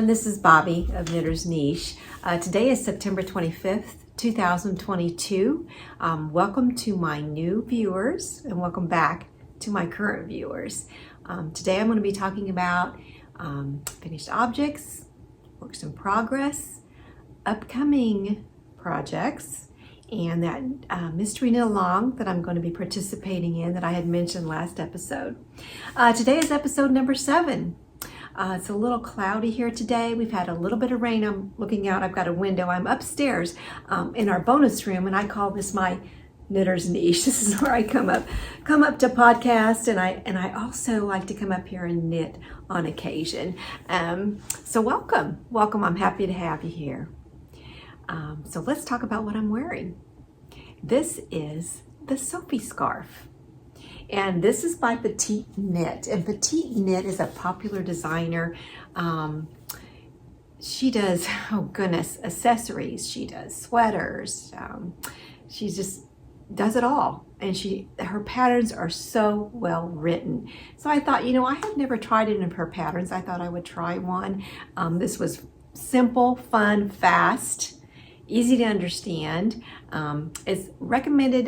This is Bobby of Knitter's Niche. Today is September 25th, 2022. Welcome to my new viewers and welcome back to my current viewers. Today I'm going to be talking about finished objects, works in progress, upcoming projects, and that mystery knit along that I'm going to be participating in that I had mentioned last episode. Today is episode number 7. It's a little cloudy here today. We've had a little bit of rain. I'm looking out. I've got a window. I'm upstairs in our bonus room, and I call this my Knitter's Niche. This is where I come up to podcast, and I also like to come up here and knit on occasion. So welcome. I'm happy to have you here. So let's talk about what I'm wearing. This is the Soapy Scarf. And this is by Petite Knit. And Petite Knit is a popular designer. She does, oh goodness, accessories. She does sweaters. She just does it all. And her patterns are so well written. So I thought, I have never tried any of her patterns. I thought I would try one. This was simple, fun, fast, easy to understand. It's recommended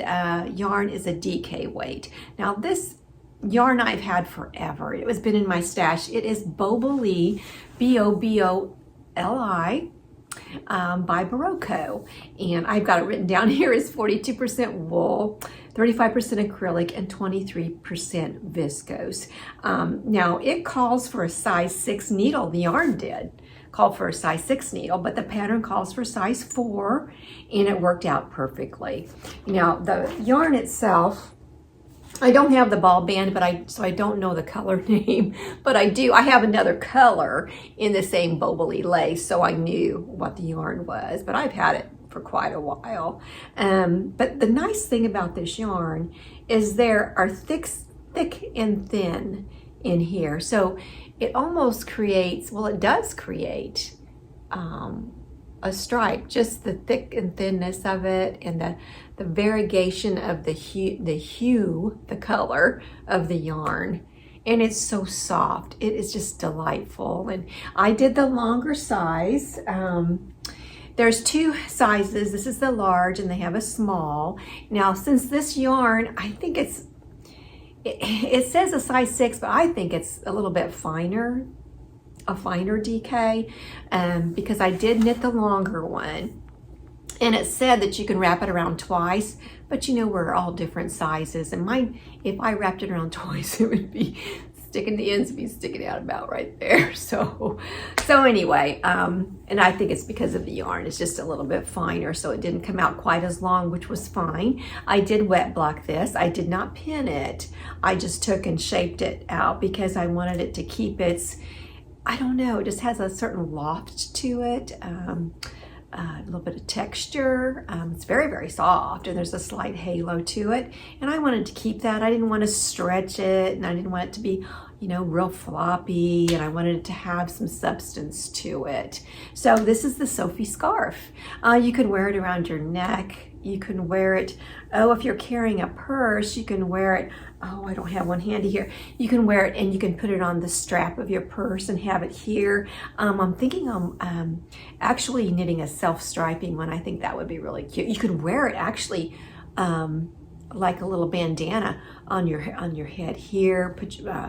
yarn is a DK weight. Now this yarn I've had forever. It has been in my stash. It is Boboli, Boboli, by Barocco. And I've got it written down here is 42% wool, 35% acrylic, and 23% viscose. Now it calls for a size 6 needle, the yarn did. Called for a size 6 needle, but the pattern calls for size 4, and it worked out perfectly. Now the yarn itself, I don't have the ball band, so I don't know the color name, but I have another color in the same Boboli Lace, so I knew what the yarn was, but I've had it for quite a while. But the nice thing about this yarn is there are thick and thin in here, so it almost creates, well, it does create a stripe, just the thick and thinness of it, and the variegation of the hue, the color of the yarn. And it's so soft. It is just delightful. And I did the longer size. There's 2 sizes. This is the large, and they have a small. Now, since this yarn, I think it says a size 6, but I think it's a little bit finer, a finer DK, because I did knit the longer one. And it said that you can wrap it around twice, but we're all different sizes. And mine, if I wrapped it around twice, it would be the ends would be sticking out about right there. So anyway, and I think it's because of the yarn. It's just a little bit finer, so it didn't come out quite as long, which was fine. I did wet block this. I did not pin it. I just took and shaped it out because I wanted it to keep its, I don't know, it just has a certain loft to it. A little bit of texture. It's very, very soft, and there's a slight halo to it. And I wanted to keep that. I didn't want to stretch it, and I didn't want it to be, real floppy, and I wanted it to have some substance to it. So this is the Soapy Scarf. You could wear it around your neck. You can wear it, oh, if you're carrying a purse, you can wear it. Oh, I don't have one handy here. You can wear it and you can put it on the strap of your purse and have it here. I'm thinking I'm actually knitting a self-striping one. I think that would be really cute. You could wear it actually like a little bandana on your head here,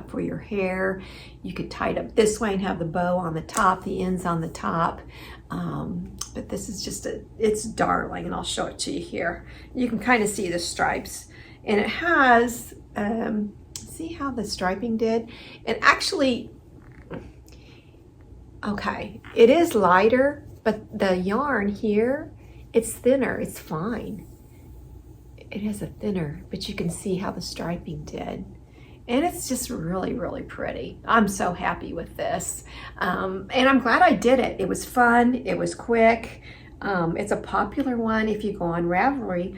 for your hair. You could tie it up this way and have the bow on the top, the ends on the top. But this is just it's darling, and I'll show it to you here. You can kind of see the stripes, and it has, see how the striping did? And actually, okay, it is lighter, but the yarn here, it's thinner, it's fine. It has a thinner, but you can see how the striping did. And it's just really, really pretty. I'm so happy with this. And I'm glad I did it. It was fun, it was quick. It's a popular one. If you go on Ravelry,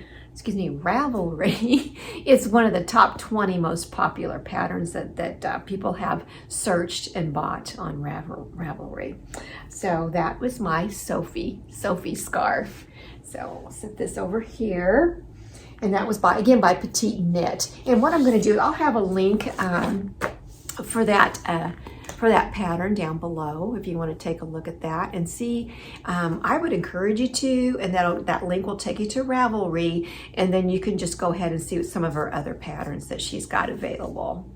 it's one of the top 20 most popular patterns that people have searched and bought on Ravelry. So that was my Soapy Scarf. So I'll set this over here. And that was by Petite Knit. And what I'm going to do is I'll have a link for that pattern down below if you want to take a look at that and see. I would encourage you to, and that link will take you to Ravelry, and then you can just go ahead and see some of her other patterns that she's got available.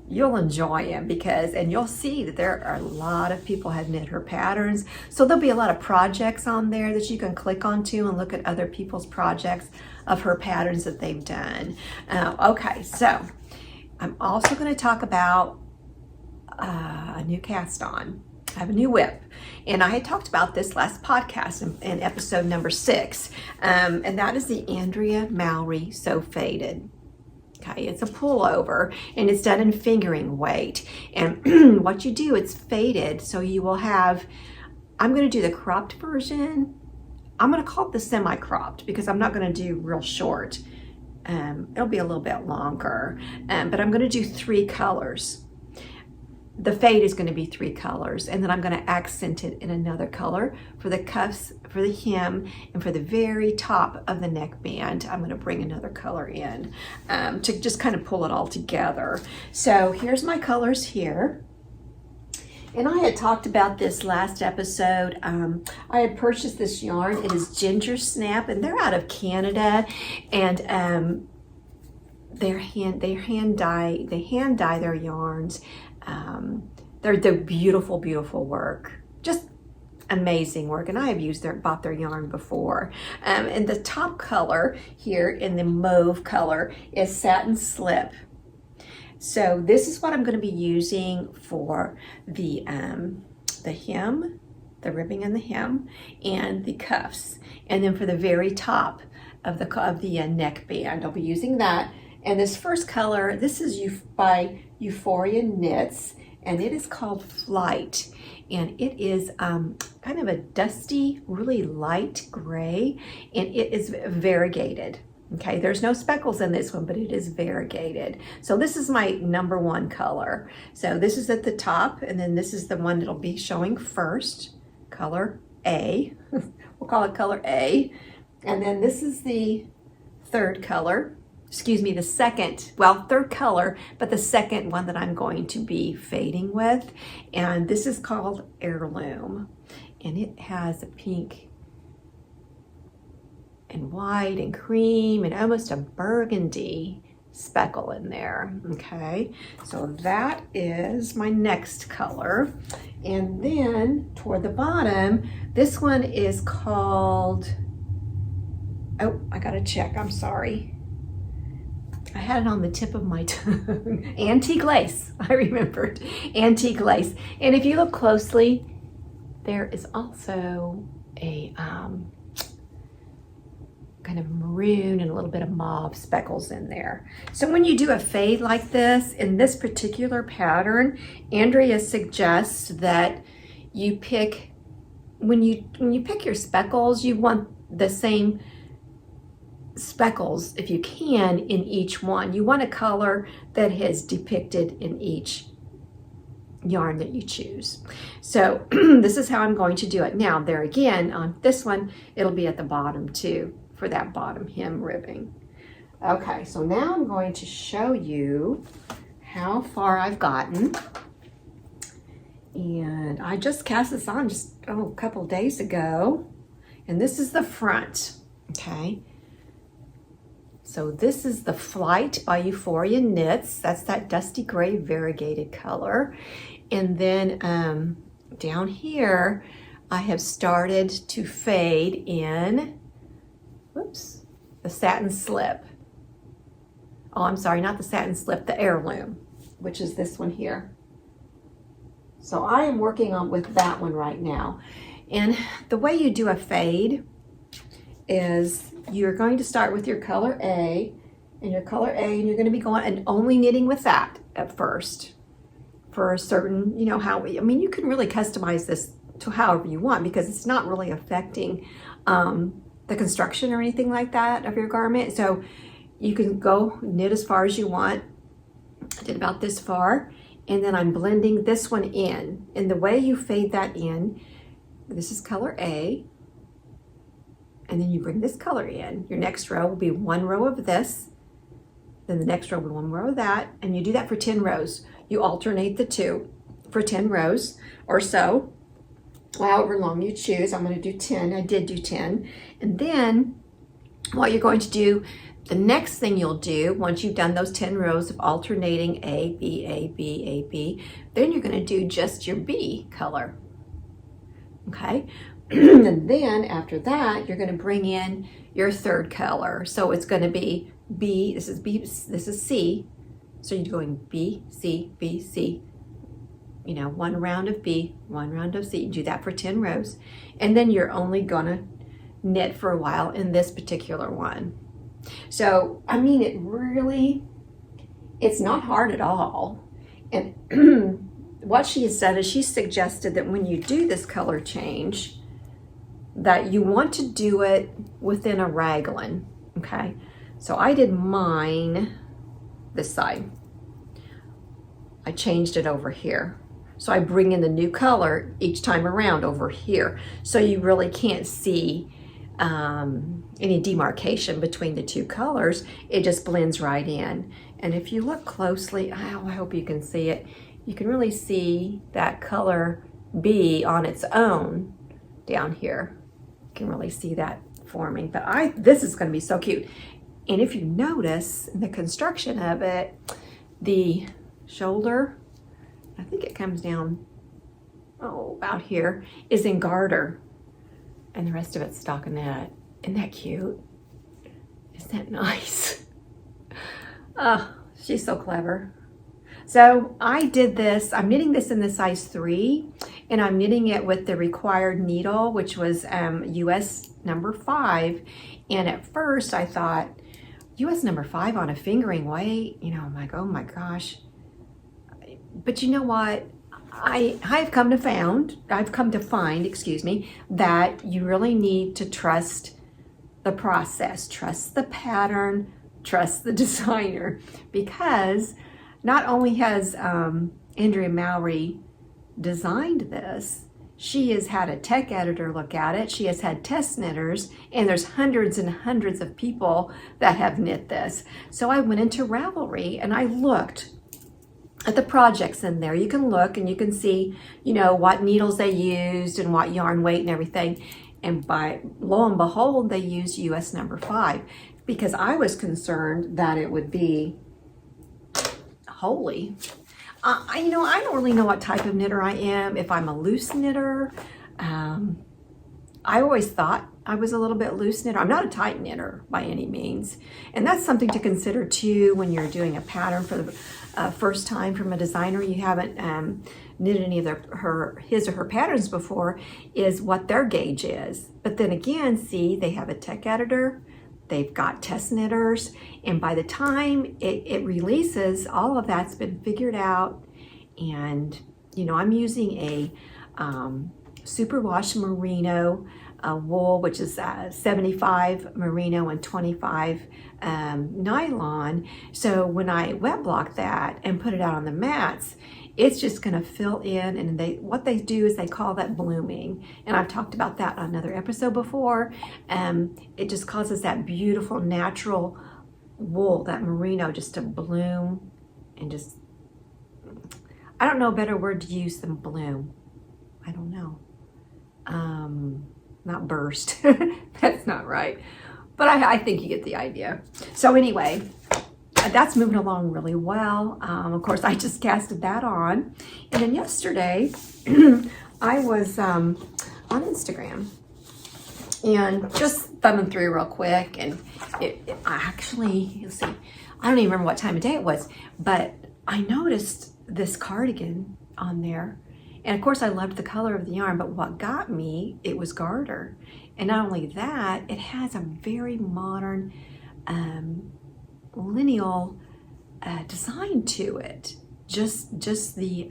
You'll enjoy them and you'll see that there are a lot of people have knit her patterns. So there'll be a lot of projects on there that you can click onto and look at other people's projects of her patterns that they've done. Okay, so I'm also going to talk about a new cast on. I have a new whip, and I had talked about this last podcast in episode number 6, and that is the Andrea Mallory So Faded. Okay, it's a pullover, and it's done in fingering weight. And what you do, it's faded, so you will have, I'm going to do the cropped version. I'm going to call it the semi-cropped because I'm not going to do real short. It'll be a little bit longer, but I'm going to do 3 colors. The fade is going to be 3 colors, and then I'm going to accent it in another color for the cuffs, for the hem, and for the very top of the neckband. I'm going to bring another color in to just kind of pull it all together. So here's my colors here. And I had talked about this last episode. I had purchased this yarn. It is Gingersnap, and they're out of Canada, and they hand dye their yarns. They're beautiful, beautiful work. Just amazing work. And I have bought their yarn before. And the top color here in the mauve color is Satin Slip. So this is what I'm going to be using for the hem, the ribbing and the hem, and the cuffs. And then for the very top of the neckband, I'll be using that. And this first color, this is by Euphoria Knits, and it is called Flight. And it is kind of a dusty, really light gray, and it is variegated. Okay, there's no speckles in this one, but it is variegated. So this is my number 1 color. So this is at the top, and then this is the one that'll be showing first, color A. We'll call it color A. And then this is the third color. Third color, but the second one that I'm going to be fading with. And this is called Heirloom. And it has a pink and white and cream and almost a burgundy speckle in there. Okay, so that is my next color. And then toward the bottom, this one is called, oh, I gotta check, I'm sorry. I had it on the tip of my tongue. Antique Lace, I remembered. Antique Lace. And if you look closely, there is also a kind of maroon and a little bit of mauve speckles in there. So when you do a fade like this, in this particular pattern, Andrea suggests that you pick, when you pick your speckles, you want the same speckles, if you can, in each one. You want a color that is depicted in each yarn that you choose. So this is how I'm going to do it. Now there again, on this one, it'll be at the bottom too for that bottom hem ribbing. Okay, so now I'm going to show you how far I've gotten. And I just cast this on just a couple days ago. And this is the front, okay? So this is the Flight by Euphoria Knits. That's that dusty gray variegated color. And then down here, I have started to fade in, whoops, the Satin Slip. Oh, I'm sorry, not the Satin Slip, the Heirloom, which is this one here. So I am working on with that one right now. And the way you do a fade is you're going to start with your color A, and you're going to be going and only knitting with that at first for a certain, you know, I mean, you can really customize this to however you want because it's not really affecting the construction or anything like that of your garment. So you can go knit as far as you want. I did about this far. And then I'm blending this one in. And the way you fade that in, this is color A, and then you bring this color in. Your next row will be one row of this, then the next row will be one row of that, and you do that for 10 rows. You alternate the two for 10 rows or so, however long you choose. I'm going to do 10. I did do 10. And then what you're going to do, the next thing you'll do, once you've done those 10 rows of alternating A, B, A, B, A, B, then you're going to do just your B color. Okay? And then after that, you're going to bring in your third color. So it's going to be B, this is C. So you're going B, C, B, C. You know, one round of B, one round of C. You do that for 10 rows. And then you're only going to knit for a while in this particular one. So, I mean, it's not hard at all. And what she has said is she suggested that when you do this color change, that you want to do it within a raglan, okay? So I did mine this side. I changed it over here. So I bring in the new color each time around over here. So you really can't see any demarcation between the two colors. It just blends right in. And if you look closely, oh, I hope you can see it. You can really see that color B on its own down here. You can really see that forming. But this is going to be so cute. And if you notice in the construction of it, the shoulder, I think it comes down, about here, is in garter. And the rest of it's stockinette. Isn't that cute? Isn't that nice? Oh, she's so clever. So I did this, I'm knitting this in the size 3, and I'm knitting it with the required needle, which was US number 5. And at first I thought, US number 5 on a fingering weight, you know, I'm like, oh my gosh. But you know what? I've come to find, that you really need to trust the process, trust the pattern, trust the designer, because not only has Andrea Mallory designed this, she has had a tech editor look at it, she has had test knitters, and there's hundreds and hundreds of people that have knit this. So I went into Ravelry and I looked at the projects in there. You can look and you can see, you know, what needles they used and what yarn weight and everything. And by lo and behold, they used US number 5, because I was concerned that it would be holy. You know, I don't really know what type of knitter I am. If I'm a loose knitter, I always thought I was a little bit loose knitter. I'm not a tight knitter by any means. And that's something to consider too when you're doing a pattern for the first time from a designer. You haven't knitted any of his or her patterns before, is what their gauge is. But then again, see, they have a tech editor, they've got test knitters, and by the time it releases, all of that's been figured out. And you know, I'm using a superwash merino wool, which is 75 merino and 25 nylon. So when I wet block that and put it out on the mats, it's just going to fill in, and what they do is they call that blooming, and I've talked about that on another episode before. It just causes that beautiful natural wool, that merino, just to bloom, and just, I don't know a better word to use than bloom. I don't know. Not burst. That's not right, but I think you get the idea. So anyway, that's moving along really well. Of course, I just casted that on. And then yesterday, I was on Instagram and just thumbing through real quick. And I actually, let's see, I don't even remember what time of day it was, but I noticed this cardigan on there. And of course, I loved the color of the yarn, but what got me, it was garter. And not only that, it has a very modern, lineal design to it. Just the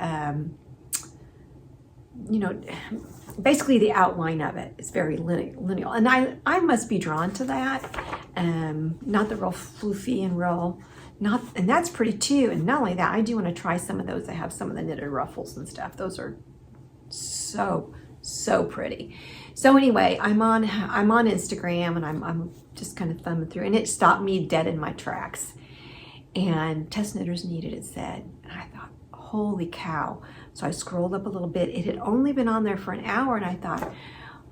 basically the outline of it is very lineal, and I must be drawn to that. Not the real floofy and real, and that's pretty too. And not only that, I do want to try some of those that have some of the knitted ruffles and stuff. Those are so pretty. So anyway, I'm on Instagram, and I'm just kind of thumbing through, and it stopped me dead in my tracks. And Test Knitters Needed, it said, and I thought, holy cow. So I scrolled up a little bit. It had only been on there for an hour, and I thought,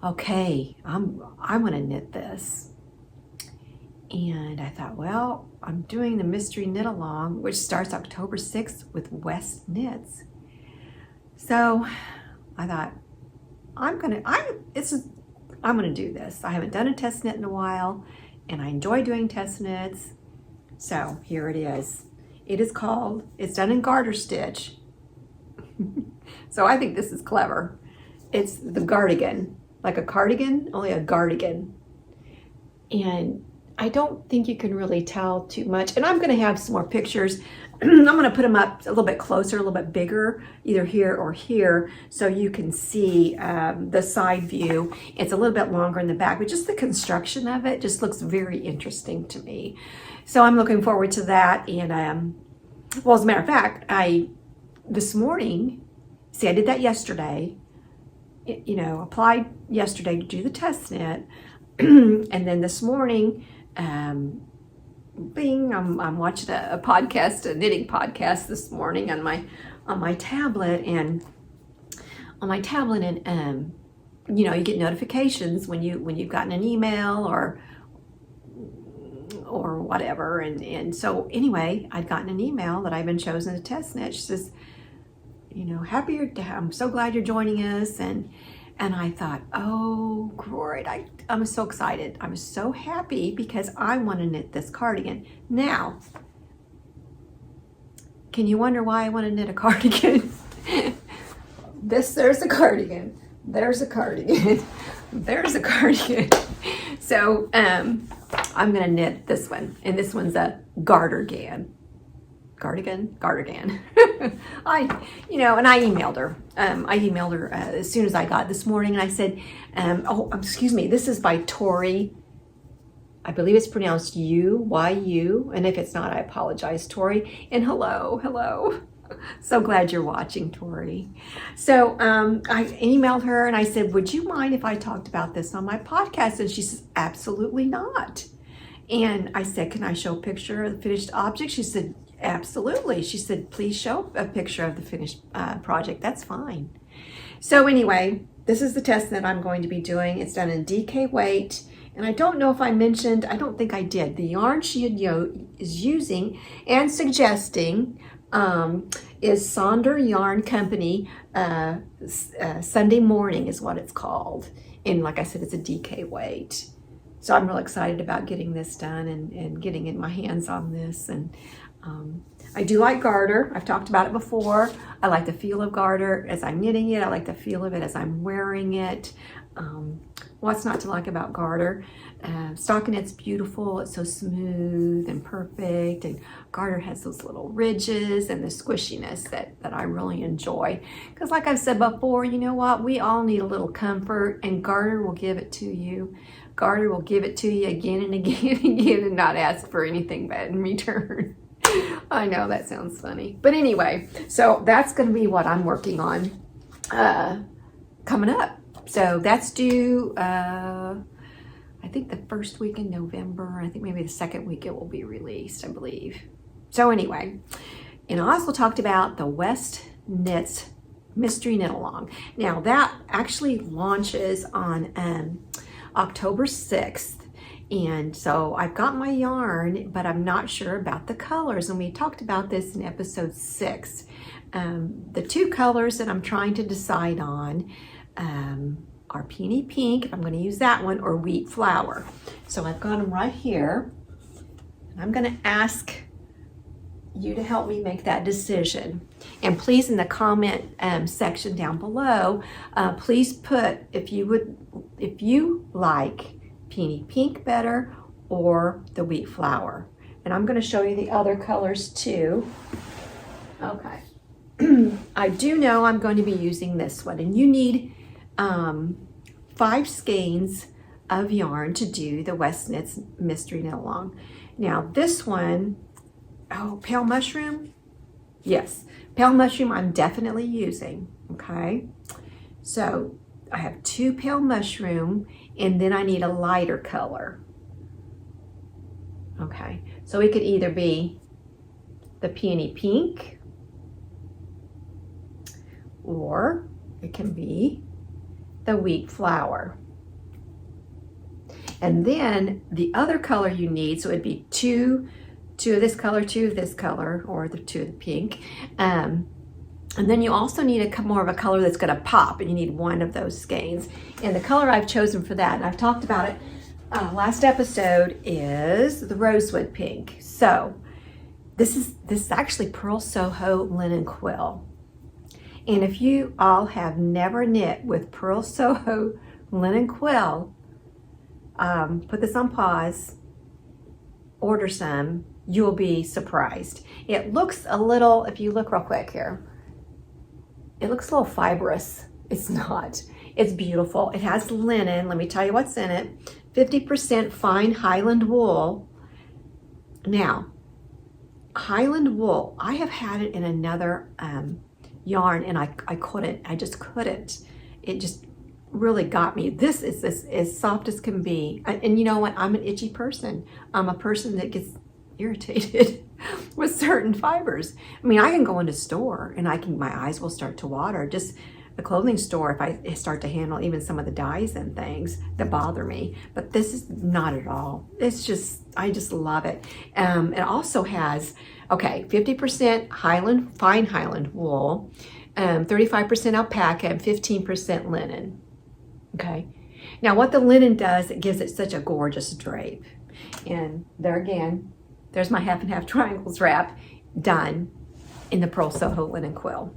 okay, I'm gonna knit this. And I thought, well, I'm doing the mystery knit along, which starts October 6th with West Knits. So I thought, I'm gonna do this. I haven't done a test knit in a while, and I enjoy doing test knits. So here it is. It's done in garter stitch. So I think this is clever. It's the gardigan, like a cardigan, only a gardigan. And I don't think you can really tell too much. And I'm going to have some more pictures. I'm going to put them up a little bit closer, a little bit bigger, either here or here, so you can see the side view. It's a little bit longer in the back, but just the construction of it just looks very interesting to me. So I'm looking forward to that. And well, as a matter of fact, this morning, see, I did that yesterday, applied yesterday to do the test knit. And then this morning, I'm watching a podcast, a knitting podcast this morning on my tablet, and you get notifications when you've gotten an email or whatever, and so anyway, I'd gotten an email that I've been chosen to test knit. She says, I'm so glad you're joining us, and I thought, oh great, I'm so excited. I'm so happy because I want to knit this cardigan. Now, can you wonder why I want to knit a cardigan? There's a cardigan. There's a cardigan. There's a cardigan. So I'm gonna knit this one, and this one's a gartergan. Gardigan. And I emailed her. As soon as I got it this morning, and I said, excuse me, this is by Tori. I believe it's pronounced Y-U, and if it's not, I apologize, Tori. And hello. So glad you're watching, Tori. So I emailed her and I said, would you mind if I talked about this on my podcast? And she says, absolutely not. And I said, can I show a picture of the finished object? She said, absolutely. She said, please show a picture of the finished project. That's fine. So anyway, this is the test that I'm going to be doing. It's done in DK weight. And I don't know if I mentioned, I don't think I did, the yarn she is using and suggesting is Sonder Yarn Company. Sunday Morning is what it's called. And like I said, it's a DK weight. So I'm really excited about getting this done and getting in my hands on this. And I do like garter. I've talked about it before. I like the feel of garter as I'm knitting it. I like the feel of it as I'm wearing it. What's not to like about garter? Stockinette's beautiful. It's so smooth and perfect, and garter has those little ridges and the squishiness that I really enjoy. Because like I've said before, you know what? We all need a little comfort, and garter will give it to you. Garter will give it to you again and again and again and not ask for anything bad in return. I know that sounds funny. But anyway, so that's going to be what I'm working on coming up. So that's due, I think the first week in November. I think maybe the second week it will be released, I believe. So anyway, and I also talked about the West Knits Mystery Knit Along. Now that actually launches on October 6th. And so I've got my yarn, but I'm not sure about the colors. And we talked about this in episode 6. The two colors that I'm trying to decide on are Peony Pink, if I'm going to use that one, or Wheat Flower. So I've got them right here. And I'm going to ask you to help me make that decision. And please, in the comment section down below, please put if you like Peony Pink better or the Wheat Flower. And I'm going to show you the other colors too. Okay. I do know I'm going to be using this one, and you need 5 skeins of yarn to do the West Knits Mystery Knit Along. Now this one, oh, Pale Mushroom. Yes, Pale Mushroom I'm definitely using, okay? So I have 2 Pale Mushroom, and then I need a lighter color. Okay, so it could either be the Peony Pink, or it can be the Wheat Flower. And then the other color you need, so it'd be two of this color, 2 of this color, or the 2 of the pink. And then you also need more of a color that's going to pop, and you need 1 of those skeins. And the color I've chosen for that, and I've talked about it last episode, is the Rosewood Pink. So this is actually Pearl Soho Linen Quill. And if you all have never knit with Pearl Soho Linen Quill, put this on pause, order some, you'll be surprised. It looks a little, if you look real quick here, it looks a little fibrous. It's not. It's beautiful. It has linen. Let me tell you what's in it. 50% fine Highland wool. Now, Highland wool, I have had it in another yarn, and I just couldn't. It just really got me. This is as soft as can be. And you know what? I'm an itchy person. I'm a person that gets irritated with certain fibers. I mean, I can go into a store and my eyes will start to water. Just a clothing store, if I start to handle even some of the dyes and things that bother me. But this is not at all. It's just, I just love it. It also has, okay, 50% fine Highland wool, 35% alpaca, and 15% linen. Okay. Now what the linen does, it gives it such a gorgeous drape. And there again, there's my half and half triangles wrap done in the Pearl Soho Linen Quill.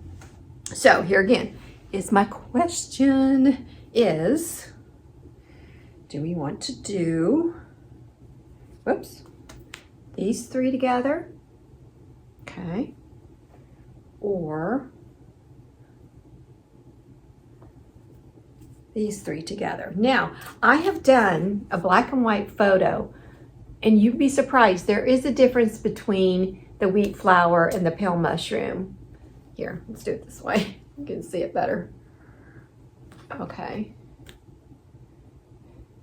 So here again is my question is, do we want to do, whoops, these 3 together? Okay. Or these 3 together. Now, I have done a black and white photo, and you'd be surprised. There is a difference between the Wheat Flower and the Pale Mushroom. Here, let's do it this way. You can see it better. Okay.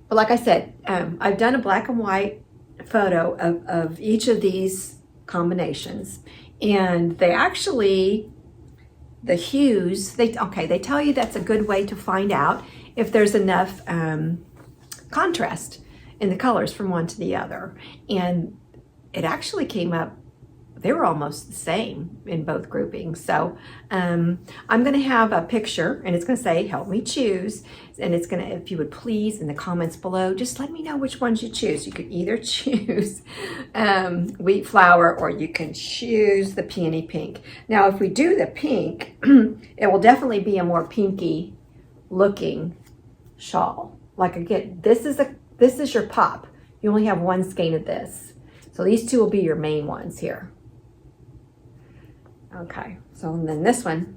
But like I said, I've done a black and white photo of each of these combinations. And they actually, the hues, they tell you that's a good way to find out if there's enough contrast in the colors from one to the other. And it actually came up, they were almost the same in both groupings. So I'm going to have a picture, and it's going to say, help me choose. And it's going to, if you would please, in the comments below, just let me know which ones you choose. You could either choose Wheat Flower, or you can choose the Peony Pink. Now, if we do the pink, it will definitely be a more pinky looking shawl. Like again, this is your pop. You only have one skein of this. So these two will be your main ones here. Okay, so and then this one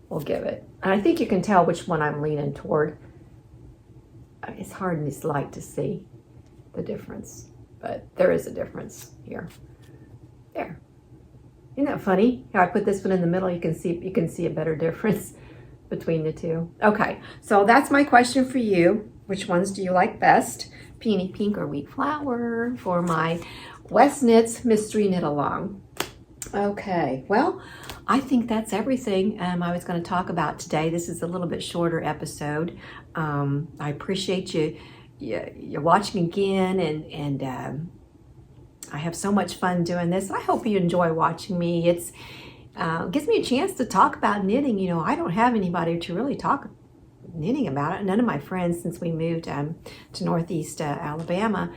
we'll give it. And I think you can tell which one I'm leaning toward. It's hard in this light to see the difference, but there is a difference here. There. Isn't that funny? How I put this one in the middle, you can see a better difference between the two. Okay, so that's my question for you. Which ones do you like best? Peony Pink or Wheat Flower for my West Knits Mystery Knit Along. Okay, well, I think that's everything I was going to talk about today. This is a little bit shorter episode. I appreciate you're watching again, and I have so much fun doing this. I hope you enjoy watching me. It's gives me a chance to talk about knitting. You know, I don't have anybody to really talk knitting about it. None of my friends, since we moved to Northeast Alabama,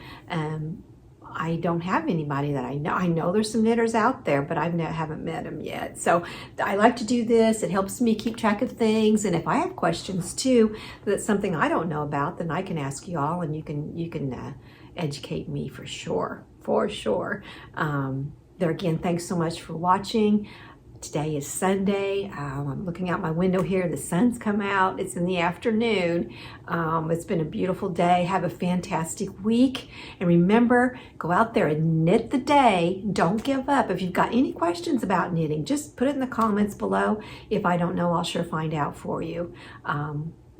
I don't have anybody that I know. I know there's some knitters out there, but haven't met them yet. So I like to do this. It helps me keep track of things. And if I have questions too, that's something I don't know about, then I can ask you all, and you can educate me for sure. For sure. There again, thanks so much for watching. Today is Sunday. I'm looking out my window here. The sun's come out. It's in the afternoon. It's been a beautiful day. Have a fantastic week. And remember, go out there and knit the day. Don't give up. If you've got any questions about knitting, just put it in the comments below. If I don't know, I'll sure find out for you.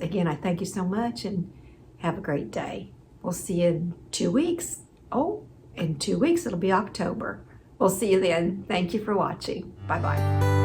Again, I thank you so much, and have a great day. We'll see you in 2 weeks. Oh, in 2 weeks, it'll be October. We'll see you then. Thank you for watching. Bye-bye.